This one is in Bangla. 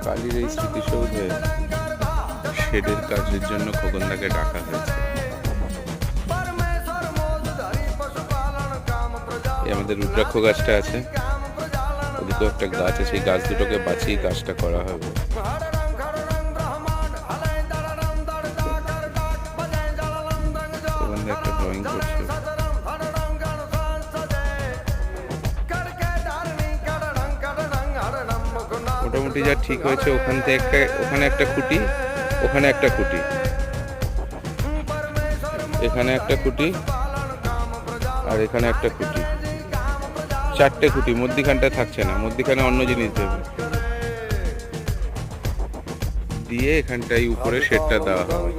কালীর এই স্মৃতিসৌধে শেডের কাজের জন্য খোকনদাকে ডাকা হয়েছে। আমাদের রুদ্রাক্ষ গাছটা আছে, ওদিকেও একটা গাছ আছে, সেই গাছ দুটোকে বাঁচিয়ে কাজটা করা হবে। খোকনদা একটা ড্রয়িং করছে। মোটামুটি যা ঠিক হয়েছে, ওখানে একটা খুঁটি, ওখানে একটা খুঁটি, এখানে একটা খুঁটি, আর এখানে একটা খুঁটি, চারটে খুঁটি। মধ্যিখানটা থাকছে না, মধ্যিখানে অন্য জিনিস দেবে, দিয়ে এখানটাই উপরে শেডটা দেওয়া হবে।